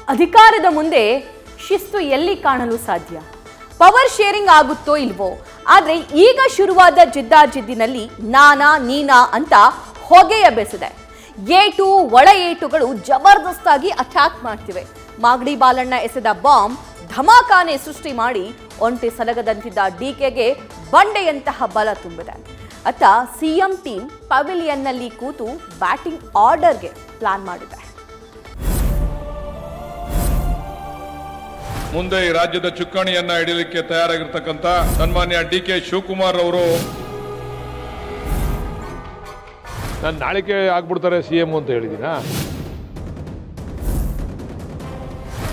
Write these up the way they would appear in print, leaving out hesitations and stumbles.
ಅಧಿಕಾರದ ಮುಂದೆ ಶಿಸ್ತು ಎಲ್ಲಿ ಕಾಣಲು ಸಾಧ್ಯ? ಪವರ್ ಶೇರಿಂಗ್ ಆಗುತ್ತೋ ಇಲ್ವೋ? ಆದ್ರೆ ಈಗ ಶುರುವಾದ ಜಿದ್ದಾಜಿದ್ದಿನಲ್ಲಿ ನಾನಾ ನೀನಾ ಅಂತ ಹೊಗೆಯ ಬೆಸದೆ ಏಟು ಒಳ ಏಟುಗಳು ಜಬರ್ದಸ್ತಾಗಿ ಅಟ್ಯಾಕ್ ಮಾಡ್ತಿವೆ. ಮಾಗಡಿ ಬಾಲಣ್ಣ ಎಸೆದ ಬಾಂಬ್ ಧಮಾಕಾನೆ ಸೃಷ್ಟಿ ಮಾಡಿ ಒಂಟೆ ಸಲಗದಂತಿದ್ದ ಡಿಕೆಗೆ ಬಂಡೆಯಂತಹ ಬಲ ತುಂಬಿದೆ. ಅತ್ತ ಸಿಎಂ ಟೀಮ್ ಪವಿಲಿಯನ್ನಲ್ಲಿ ಕೂತು ಬ್ಯಾಟಿಂಗ್ ಆರ್ಡರ್ಗೆ ಪ್ಲಾನ್ ಮಾಡಿದೆ. ಮುಂದೆ ಈ ರಾಜ್ಯದ ಚುಕ್ಕಾಣಿಯನ್ನ ಹಿಡಿಯಲಿಕ್ಕೆ ತಯಾರಾಗಿರ್ತಕ್ಕಂಥ ಸನ್ಮಾನ್ಯ ಡಿಕೆ ಶಿವಕುಮಾರ್ ಅವರು ನಾನು ನಾಳಿಕೆ ಆಗ್ಬಿಡ್ತಾರೆ ಸಿಎಂ ಅಂತ ಹೇಳಿದಿನ.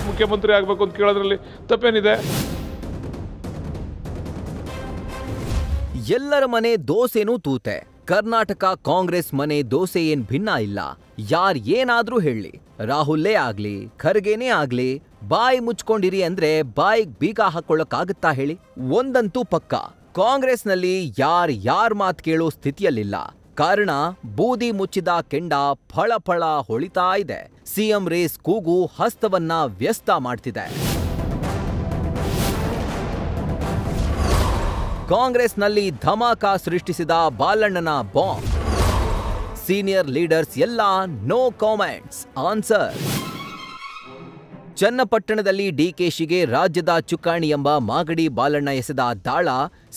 ಮುಖ್ಯಮಂತ್ರಿ ಆಗ್ಬೇಕು ಅಂತ ಕೇಳೋದ್ರಲ್ಲಿ ತಪ್ಪೇನಿದೆ? ಎಲ್ಲರ ಮನೆ ದೋಸೆನೂ ತೂತೆ. ಕರ್ನಾಟಕ ಕಾಂಗ್ರೆಸ್ ಮನೆ ದೋಸೆ ಏನ್ ಭಿನ್ನ ಇಲ್ಲ. ಯಾರ್ ಏನಾದ್ರೂ ಹೇಳಿ, ರಾಹುಲ್ಲೇ ಆಗ್ಲಿ ಖರ್ಗೆನೇ ಆಗ್ಲಿ, ಬಾಯಿ ಮುಚ್ಕೊಂಡಿರಿ ಅಂದ್ರೆ ಬಾಯಿಗೆ ಬೀಗ ಹಾಕೊಳ್ಳಕ್ಕಾಗತ್ತಾ ಹೇಳಿ? ಒಂದಂತೂ ಪಕ್ಕ, ಕಾಂಗ್ರೆಸ್ನಲ್ಲಿ ಯಾರ್ ಮಾತ್ ಕೇಳೋ ಸ್ಥಿತಿಯಲ್ಲಿಲ್ಲ. ಕಾರಣ ಬೂದಿ ಮುಚ್ಚಿದ ಕೆಂಡ ಫಳಫಳ ಹೊಳಿತಾ ಇದೆ. ಸಿಎಂ ರೇಸ್ ಕೂಗು ಹಸ್ತವನ್ನ ವ್ಯಸ್ತ ಮಾಡ್ತಿದೆ. ಕಾಂಗ್ರೆಸ್ನಲ್ಲಿ ಧಮಾಕ ಸೃಷ್ಟಿಸಿದ ಬಾಲಣ್ಣನ ಬಾಂಬ್. ಸೀನಿಯರ್ ಲೀಡರ್ಸ್ ಎಲ್ಲ ನೋ ಕಾಮೆಂಟ್ಸ್ ಆನ್ಸರ್. ಚನ್ನಪಟ್ಟಣದಲ್ಲಿ ಡಿಕೆಶಿಗೆ ರಾಜ್ಯದ ಚುಕ್ಕಾಣಿ ಎಂಬ ಮಾಗಡಿ ಬಾಲಣ್ಣ ಎಸೆದ ದಾಳ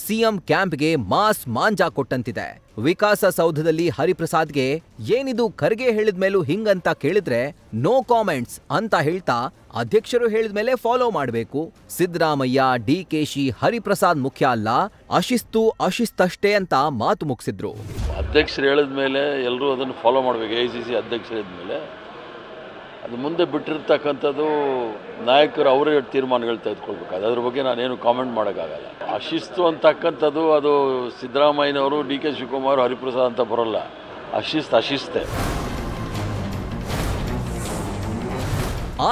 ಸಿಎಂ ಕ್ಯಾಂಪ್ಗೆ ಮಾಸ್ ಮಾಂಜಾ ಕೊಟ್ಟಂತಿದೆ. ವಿಕಾಸಸೌಧದಲ್ಲಿ ಹರಿಪ್ರಸಾದ್ಗೆ ಏನಿದು ಖರ್ಗೆ ಹೇಳಿದ್ಮೇಲೂ ಹಿಂಗಂತ ಕೇಳಿದ್ರೆ ನೋ ಕಾಮೆಂಟ್ಸ್ ಅಂತ ಹೇಳ್ತಾ ಅಧ್ಯಕ್ಷರು ಹೇಳಿದ್ಮೇಲೆ ಫಾಲೋ ಮಾಡಬೇಕು. ಸಿದ್ದರಾಮಯ್ಯ, ಡಿಕೆಶಿ, ಹರಿಪ್ರಸಾದ್ ಮುಖ್ಯ ಅಲ್ಲ, ಅಶಿಸ್ತಷ್ಟೇ ಅಂತ ಮಾತು ಮುಗಿಸಿದ್ರು. ಅಧ್ಯಕ್ಷರು ಹೇಳಿದ್ಮೇಲೆ ಎಲ್ಲರೂ ಅದನ್ನು ಫಾಲೋ ಮಾಡಬೇಕು. AICC ಅಧ್ಯಕ್ಷರು ಹೇಳಿದ್ಮೇಲೆ ಅದು ಮುಂದೆ ಬಿಟ್ಟಿರ್ತಕ್ಕಂಥದ್ದು ನಾಯಕರು ಅವರೇ ತೀರ್ಮಾನಗಳು ತೆಗೆದುಕೊಳ್ಬೇಕು. ಅದ್ರ ಬಗ್ಗೆ ನಾನೇನು ಕಾಮೆಂಟ್ ಮಾಡೋಕ್ಕಾಗಲ್ಲ. ಅಶಿಸ್ತು ಅಂತಕ್ಕಂಥದ್ದು ಅದು ಸಿದ್ದರಾಮಯ್ಯನವರು, DK ಶಿವಕುಮಾರ್, ಹರಿಪ್ರಸಾದ್ ಅಂತ ಬರೋಲ್ಲ. ಅಶಿಸ್ತೆ.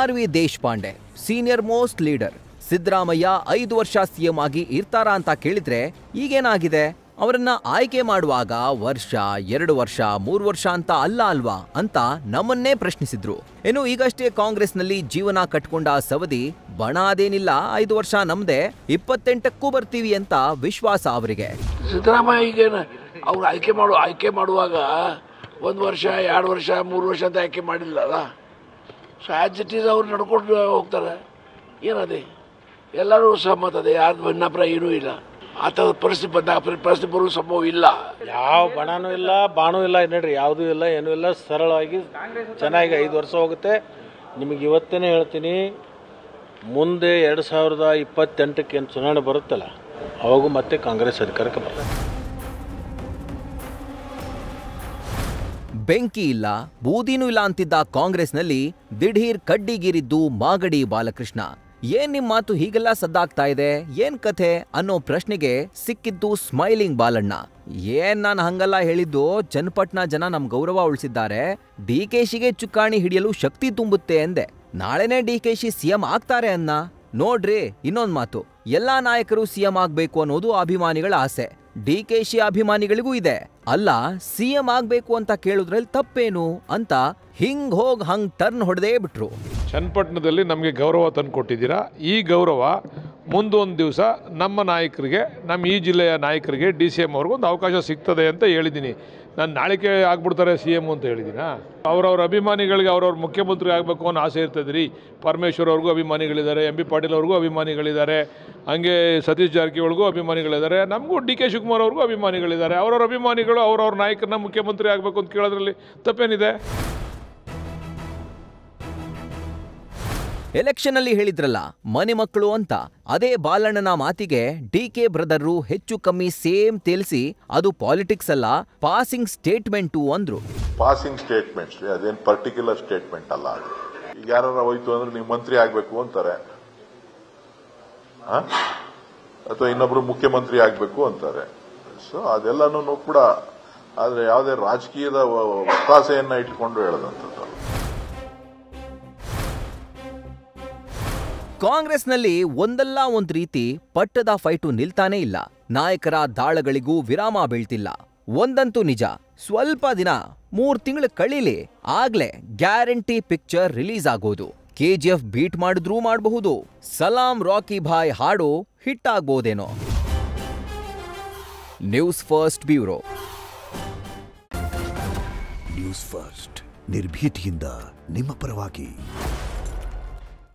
RV Deshpande senior most leader. Siddaramaiah 5 ವರ್ಷ ಸಿಎಂ ಆಗಿ ಇರ್ತಾರಾ ಅಂತ ಕೇಳಿದ್ರೆ ಈಗೇನಾಗಿದೆ? ಅವರನ್ನ ಆಯ್ಕೆ ಮಾಡುವಾಗ ವರ್ಷ, 2 ವರ್ಷ, 3 ವರ್ಷ ಅಂತ ಅಲ್ವಾ ಅಂತ ನಮ್ಮನ್ನೇ ಪ್ರಶ್ನಿಸಿದ್ರು. ಇನ್ನು ಈಗಷ್ಟೇ ಕಾಂಗ್ರೆಸ್ನಲ್ಲಿ ಜೀವನ ಕಟ್ಕೊಂಡ ಸವದಿ ಬಣ ಅದೇನಿಲ್ಲ, 5 ವರ್ಷ ನಮ್ದೆ, 28ಕ್ಕೂ ಬರ್ತೀವಿ ಅಂತ ವಿಶ್ವಾಸ ಅವರಿಗೆ. ಸಿದ್ದರಾಮಯ್ಯ ಈಗ ಅವ್ರು ಆಯ್ಕೆ ಮಾಡುವಾಗ 1 ವರ್ಷ, 2 ವರ್ಷ, 3 ವರ್ಷ ಅಂತ ಆಯ್ಕೆ ಮಾಡಿಲ್ಲ ಅಲ್ಲ. ಸೊ ಆಸ್ ಇಟ್ ಈಸ್ ಅವ್ರು ನಡ್ಕೊಂಡು ಹೋಗ್ತಾರೆ. ಏನದೆ ಎಲ್ಲರೂ ಸಹಮತದೆ, ಯಾರ್ದು ಭಿನ್ನಾಭಿಪ್ರಾಯ ಏನೂ ಇಲ್ಲ. ಆ ಥರದ ಪರಿಸ್ಥಿತಿ ಬರುವ ಸಂಭವ ಇಲ್ಲ. ಯಾವ ಬಣನೂ ಇಲ್ಲ, ಬಾಣೂ ಇಲ್ಲ, ನೋಡ್ರಿ ಯಾವುದೂ ಇಲ್ಲ, ಏನೂ ಇಲ್ಲ. ಸರಳವಾಗಿ ಚೆನ್ನಾಗಿ 5 ವರ್ಷ ಹೋಗುತ್ತೆ. ನಿಮಗೆ ಇವತ್ತೇನೆ ಹೇಳ್ತೀನಿ, ಮುಂದೆ 2028ಕ್ಕೆ ಏನು ಚುನಾವಣೆ ಬರುತ್ತಲ್ಲ, ಅವಾಗೂ ಮತ್ತೆ ಕಾಂಗ್ರೆಸ್ ಅಧಿಕಾರಕ್ಕೆ ಬರ್ತದೆ. ಬೆಂಕಿ ಇಲ್ಲ, ಬೂದಿನೂ ಇಲ್ಲ ಅಂತಿದ್ದ ಕಾಂಗ್ರೆಸ್ನಲ್ಲಿ ದಿಢೀರ್ ಕಡ್ಡಿಗೀರಿದ್ದು ಮಾಗಡಿ ಬಾಲಕೃಷ್ಣ. ಏನ್ ನಿಮ್ ಮಾತು ಹೀಗೆಲ್ಲ ಸದ್ದಾಗ್ತಾ ಇದೆ, ಏನ್ ಕಥೆ ಅನ್ನೋ ಪ್ರಶ್ನೆಗೆ ಸಿಕ್ಕಿದ್ದು ಸ್ಮೈಲಿಂಗ್ ಬಾಲಣ್ಣ. ಏನ್ ನಾನು ಹಂಗಲ್ಲ ಹೇಳಿದ್ದು, ಚನ್ನಪಟ್ಟಣ ಜನ ನಮ್ ಗೌರವ ಉಳಿಸಿದ್ದಾರೆ, ಡಿಕೆಶಿಗೆ ಚುಕ್ಕಾಣಿ ಹಿಡಿಯಲು ಶಕ್ತಿ ತುಂಬುತ್ತೆ ಎಂದೆ. ನಾಳೆನೇ ಡಿಕೆಶಿ ಸಿಎಂ ಆಗ್ತಾರೆ ಅನ್ನ. ನೋಡ್ರಿ, ಇನ್ನೊಂದ್ ಮಾತು, ಎಲ್ಲಾ ನಾಯಕರು ಸಿಎಂ ಆಗ್ಬೇಕು ಅನ್ನೋದು ಅಭಿಮಾನಿಗಳ ಆಸೆ. ಡಿಕೆಶಿ ಅಭಿಮಾನಿಗಳಿಗೂ ಇದೆ. ಅಲ್ಲ, ಸಿಎಂ ಆಗ್ಬೇಕು ಅಂತ ಕೇಳುದ್ರಲ್ಲಿ ತಪ್ಪೇನು ಅಂತ ಹಂಗ್ ಟರ್ನ್ ಹೊಡೆದೇ ಬಿಟ್ರು. ಚನ್ನಪಟ್ಟಣದಲ್ಲಿ ನಮಗೆ ಗೌರವ ತಂದು ಕೊಟ್ಟಿದ್ದೀರಾ. ಈ ಗೌರವ ಮುಂದೊಂದು ದಿವಸ ನಮ್ಮ ನಾಯಕರಿಗೆ, ನಮ್ಮ ಈ ಜಿಲ್ಲೆಯ ನಾಯಕರಿಗೆ, DCM ಅವ್ರಿಗೊಂದು ಅವಕಾಶ ಸಿಗ್ತದೆ ಅಂತ ಹೇಳಿದ್ದೀನಿ. ನಾನು ನಾಳಿಕೆ ಆಗ್ಬಿಡ್ತಾರೆ ಸಿಎಂ ಅಂತ ಹೇಳಿದ್ದೀನ. ಅವ್ರವ್ರ ಅಭಿಮಾನಿಗಳಿಗೆ ಅವ್ರವ್ರ ಮುಖ್ಯಮಂತ್ರಿ ಆಗಬೇಕು ಅನ್ನೋ ಆಸೆ ಇರ್ತದೆ ರೀ. ಪರಮೇಶ್ವರ್ ಅವ್ರಿಗೂ ಅಭಿಮಾನಿಗಳಿದ್ದಾರೆ, MB ಪಾಟೀಲ್ ಅವ್ರಿಗೂ ಅಭಿಮಾನಿಗಳಿದ್ದಾರೆ, ಹಂಗೆ ಸತೀಶ್ ಜಾರಕಿಹೊಳಿಗೂ ಅಭಿಮಾನಿಗಳಿದ್ದಾರೆ, ನಮಗೂ DK ಶಿವಕುಮಾರ್ ಅವ್ರಿಗೂ ಅಭಿಮಾನಿಗಳಿದ್ದಾರೆ. ಅವ್ರವ್ರ ಅಭಿಮಾನಿಗಳು ಅವ್ರವ್ರ ನಾಯಕರನ್ನ ಮುಖ್ಯಮಂತ್ರಿ ಆಗಬೇಕು ಅಂತ ಕೇಳೋದ್ರಲ್ಲಿ ತಪ್ಪೇನಿದೆ? ಎಲೆಕ್ಷನ್ ಅಲ್ಲಿ ಹೇಳಿದ್ರಲ್ಲ ಮನೆ ಮಕ್ಕಳು ಅಂತ, ಅದೇ ಬಾಲಣ್ಣನ ಮಾತಿಗೆ DK ಬ್ರದರ್ರು ಹೆಚ್ಚು ಕಮ್ಮಿ ಸೇಮ್ ತೇಲ್ಸಿ ಅದು ಪಾಲಿಟಿಕ್ಸ್ ಅಲ್ಲ, ಪಾಸಿಂಗ್ ಸ್ಟೇಟ್ಮೆಂಟು ಅಂದ್ರು. ಪಾಸಿಂಗ್ ಸ್ಟೇಟ್ಮೆಂಟ್ಸ್, ಅದೇನು ಪರ್ಟಿಕ್ಯುಲರ್ ಸ್ಟೇಟ್ಮೆಂಟ್ ಅಲ್ಲ. ಈಗ ಯಾರು ಹೋಯ್ತು ಅಂದ್ರೆ ನೀವು ಮಂತ್ರಿ ಆಗ್ಬೇಕು ಅಂತಾರೆ, ಅಥವಾ ಇನ್ನೊಬ್ರು ಮುಖ್ಯಮಂತ್ರಿ ಆಗ್ಬೇಕು ಅಂತಾರೆ. ಸೊ ಅದೆಲ್ಲನೂ ಕೂಡ, ಆದ್ರೆ ಯಾವುದೇ ರಾಜಕೀಯದ ಒತ್ತಾಸೆಯನ್ನ ಇಟ್ಕೊಂಡು ಹೇಳದಂಥದ್ದು. ಕಾಂಗ್ರೆಸ್ನಲ್ಲಿ ಒಂದಲ್ಲ ಒಂದ್ ರೀತಿ ಪಟ್ಟದ ಫೈಟು ನಿಲ್ತಾನೇ ಇಲ್ಲ. ನಾಯಕರ ದಾಳಗಳಿಗೂ ವಿರಾಮ ಬೀಳ್ತಿಲ್ಲ. ಒಂದಂತೂ ನಿಜ, ಸ್ವಲ್ಪ ದಿನ 3 ತಿಂಗಳು ಕಳೀಲಿ, ಆಗ್ಲೇ ಗ್ಯಾರಂಟಿ ಪಿಕ್ಚರ್ ರಿಲೀಸ್ ಆಗೋದು. KGF ಬೀಟ್ ಮಾಡಿದ್ರೂ ಮಾಡಬಹುದು. ಸಲಾಂ ರಾಕಿ ಭಾಯ್ ಹಾಡು ಹಿಟ್ ಆಗ್ಬೋದೇನೋ. News First bureau. News First ನಿರ್ಭೀತಿಯಿಂದ ನಿಮ್ಮ ಪರವಾಗಿ.